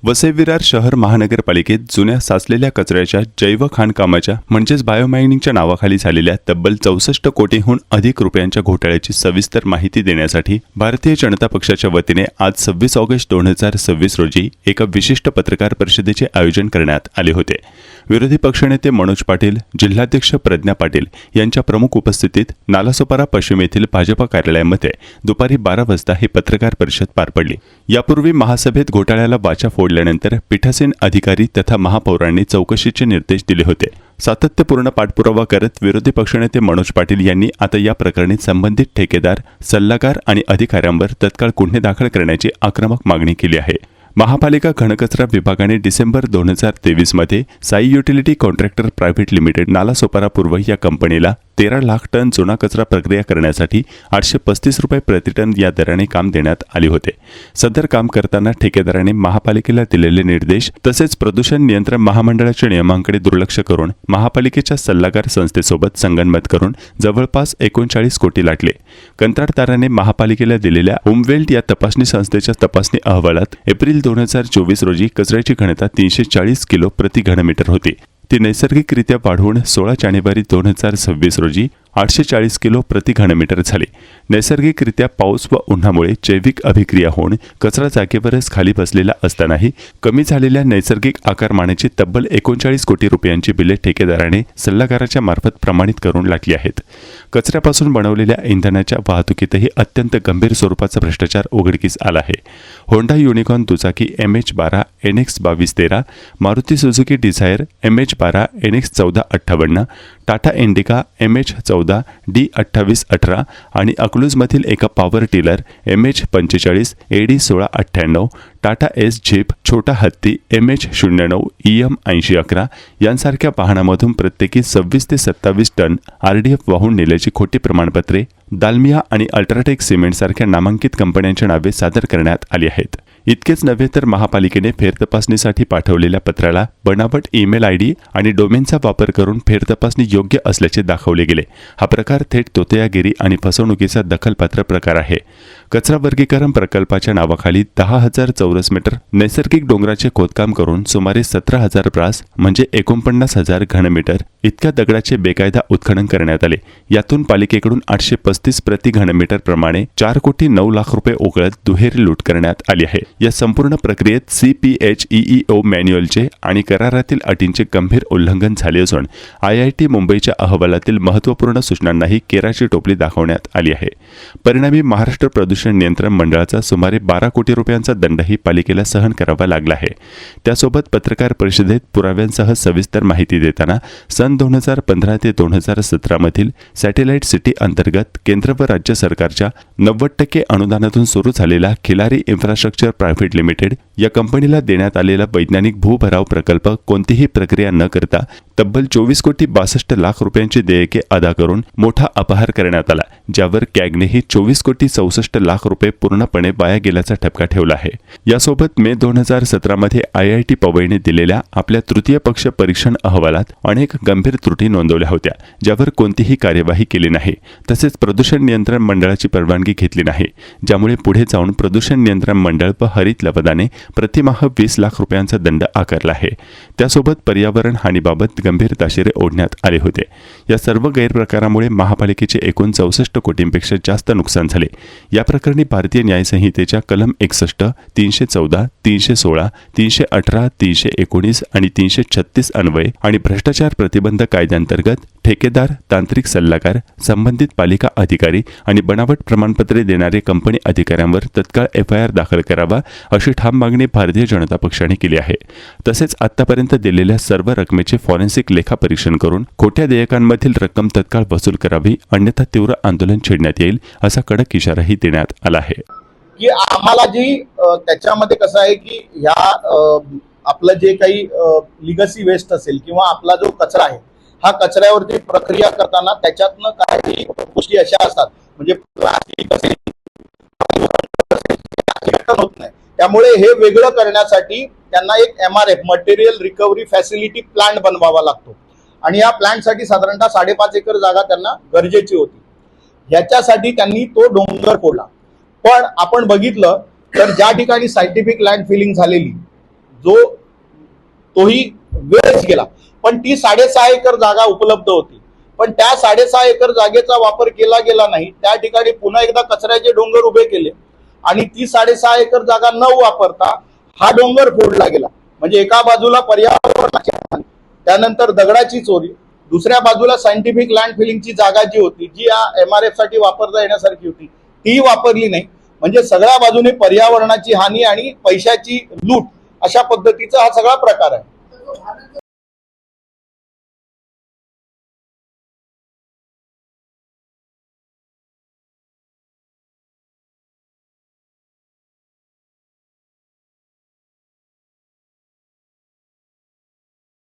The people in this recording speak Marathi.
वसई विरार शहर महानगरपालिकेत जुन्या साचलेल्या कचऱ्याच्या जैव खाणकामाच्या म्हणजेच बायोमायनिंगच्या नावाखाली झालेल्या तब्बल 64 कोटींहून अधिक रुपयांच्या घोटाळ्याची सविस्तर माहिती देण्यासाठी भारतीय जनता पक्षाच्या वतीने आज 26 ऑगस्ट 2026 रोजी एका विशिष्ट पत्रकार परिषदेचे आयोजन करण्यात आले होते। विरोधी पक्षनेते मनोज पाटील, जिल्हाध्यक्ष प्रज्ञा पाटील यांच्या प्रमुख उपस्थितीत नालासोपारा पश्चिम येथील भाजपा कार्यालयामध्ये दुपारी 12 वाजता ही पत्रकार परिषद पार पडली। यापूर्वी महासभेत घोटाळ्याला वाचा फोडल्यानंतर पीठासीन अधिकारी तथा महापौरांनी चौकशीचे निर्देश दिले होते। सातत्यपूर्ण पाठपुरावा करत विरोधी पक्षनेते मनोज पाटील यांनी आता या प्रकरणी संबंधित ठेकेदार, सल्लागार आणि अधिकाऱ्यांवर तत्काळ गुन्हे दाखल करण्याची आक्रमक मागणी केली आहे। महापालिका घनकचरा विभागाने डिसेंबर 2023 मध्ये Sai utility contractor private limited Nalasopara पूर्व या कंपनीला 13 लाख टन जुना कचरा प्रक्रिया करण्यासाठी 835 रुपये प्रति टन या दराने काम देण्यात आले होते। सदर काम करताना ठेकेदाराने महापालिकेला दिलेले निर्देश तसेच प्रदूषण नियंत्रण महामंडळाच्या नियमांकडे दुर्लक्ष करून महापालिकेच्या सल्लागार संस्थेसोबत संगनमत करून जवळपास 39 कोटी लाटले। कंत्राटदाराने महापालिकेला दिलेल्या होमवेल्ट या तपासणी संस्थेच्या तपासणी अहवालात एप्रिल 2024 रोजी कचऱ्याची घनता 340 किलो प्रति घनमीटर होती। ती नैसर्गिकरित्या वाढवून 16 जानेवारी 2026 रोजी 840 किलो प्रति घनमीटर झाली। नैसर्गिकरित्या पाऊस व उन्हामुळे जैविक अभिक्रिया होऊन कचरा जागेवरच खाली बसलेला असतानाही कमी झालेल्या नैसर्गिक आकारमानाची तब्बल 39 कोटी रुपयांची बिले ठेकेदाराने सल्लागाराच्या मार्फत प्रमाणित करून लाटली आहेत। कचऱ्यापासून बनवलेल्या इंधनाच्या वाहतुकीतही अत्यंत गंभीर स्वरूपाचा भ्रष्टाचार उघडकीस आला आहे। होंडा युनिकॉर्न दुचाकी MH12 NX 2213, Maruti Suzuki Dzire MH12 NX 1458, Tata Indica MH14 D2818 आणि अकलूजमधील एका power tiller MH45 AD 1698, Tata Ace jeep छोटा हत्ती MH09 EM 8011 यांसारख्या वाहनामधून प्रत्येकी 26 ते 27 टन RDF वाहून नेल्याची खोटी प्रमाणपत्रे दालमिया आणि अल्ट्राटेक सिमेंट सारख्या नामांकित कंपन्यांच्या नावे सादर करण्यात आली आहेत। इतकेच नव्हे तर महापालिकेने फेरतपासणीसाठी पाठवलेल्या पत्राला बनावट ईमेल ID आणि डोमेनचा वापर करून फेरतपासणी योग्य असल्याचे दाखवले गेले। हा प्रकार थेट तोतयागिरी आणि फसवणुकीचा दखलपात्र प्रकार आहे। कचरा वर्गीकरण प्रकल्पाच्या नावाखाली 10,000 चौरस मीटर नैसर्गिक डोंगराचे खोदकाम करून सुमारे 17,000 ब्रास म्हणजे 49,000 घनमीटर इतक्या दगडाचे बेकायदा उत्खनन करण्यात आले। यातून पालिकेकडून 835 प्रति घनमीटर प्रमाणे 4 कोटी 9 लाख रुपये उकळत दुहेरी लूट करण्यात आली आहे। या संपूर्ण प्रक्रियेत CPHEEO मॅन्युअलचे आणि करारातील अटींचे गंभीर उल्लंघन झाले असून IIT मुंबईच्या अहवालातील महत्त्वपूर्ण सूचनांनाही केराची टोपली दाखवण्यात आली आहे। परिणामी महाराष्ट्र प्रदूषण नियंत्रण मंडळाचा सुमारे 12 कोटी रुपयांचा दंडही पालिकेला सहन करावा लागला आहे। त्यासोबत पत्रकार परिषदेत पुराव्यांसह सविस्तर माहिती देताना सन 2015 ते 2017 मधील सॅटेलाइट सिटी अंतर्गत केंद्र व राज्य सरकारच्या 90% अनुदानातून सुरू झालेला खिलारी इन्फ्रास्ट्रक्चर प्रायव्हेट लिमिटेड या कंपनीला देण्यात आलेला वैज्ञानिक भूभराव प्रकल्प कोणतीही प्रक्रिया न करता तब्बल 24 कोटी 62 लाख रुपयांची देयके अदा करून मोठा अपहार करण्यात आला, ज्यावर कॅगनेही 24 कोटी 64 लाख रुपये पूर्णपणे वाया गेल्याचा ठपका ठेवला आहे। यासोबत मे 2017 मध्ये IIT पवईने दिलेल्या आपल्या तृतीय पक्ष परीक्षण अहवालात अनेक गंभीर त्रुटी नोंदवल्या होत्या, ज्यावर कोणतीही कार्यवाही केली नाही। तसेच प्रदूषण नियंत्रण मंडळाची परवानगी घेतली नाही, ज्यामुळे पुढे जाऊन प्रदूषण नियंत्रण मंडळ व हरित लवादाने प्रतिमाह 20 लाख रुपयांचा दंड आकारला आहे। त्यासोबत पर्यावरण हानीबाबत गंभीर ताशेरे ओढण्यात आले होते। या सर्व गैरप्रकारामुळे महापालिकेचे एकूण 64 कोटींपेक्षा जास्त नुकसान झाले। या प्रकरणी भारतीय न्याय संहितेच्या कलम 61, 314, 316, 318, 319 आणि 336 अन्वये आणि भ्रष्टाचार प्रतिबंध कायद्याअंतर्गत ठेकेदार, तांत्रिक सल्लागार, संबंधित पालिका अधिकारी आणि बनावट प्रमाणपत्रे देणारे कंपनी अधिकाऱ्यांवर तत्काळ FIR दाखल करावा अशी ठाम मागणी भारतीय जनता पक्षाने केली आहे। तसेच आतापर्यंत दिलेल्या सर्व रकमेचे फॉरेन्सिक लेखापरीक्षण करून खोट्या देयकांमधील रक्कम तत्काळ वसूल करावी, अन्यथा तीव्र आंदोलन छेडण्यात येईल असा कडक इशाराही देण्यात आला आहे। की आम्हाला जी त्याच्यामध्ये कसं आहे की ह्या आपलं जे काही लिगसी वेस्ट असेल किंवा आपला जो कचरा आहे हा कचऱ्यावरती प्रक्रिया करताना त्याच्यातनं काही गोष्टी अशा असतात म्हणजे प्लास्टिक होत नाही, त्यामुळे हे वेगळं करण्यासाठी त्यांना एक MRF material recovery facility plant बनवावा लागतो आणि या प्लांटसाठी साधारणतः 5.5 एकर जागा त्यांना गरजेची होती। याच्यासाठी त्यांनी तो डोंगर फोडला। पण आपण बघितलं तर ज्या ठिकाणी सायंटिफिक लँड फिलिंग झालेली जो तोही वेळच गेला. पण ती 6.5 एकर जागा उपलब्ध होती, पण त्या 6.5 एकर जागेचा वापर केला गेला नाही. त्या ठिकाणी पुन्हा एकदा कचऱ्याचे डोंगर उभे केले आणि ती 6.5 एकर जागा न वापरता हा डोंगर फोडला गेला. म्हणजे एका बाजूला पर्यावरणाची हानी, त्यानंतर दगडाची चोरी, दुसऱ्या बाजूला सायंटिफिक लँड फिलिंगची जागा जी होती, जी या MRF साठी वापरता येण्यासारखी होती, ती वापरली नाही. म्हणजे सगळ्या बाजूने पर्यावरणाची हानी आणि पैशाची लूट, अशा पद्धतीचा हा सगळा प्रकार आहे.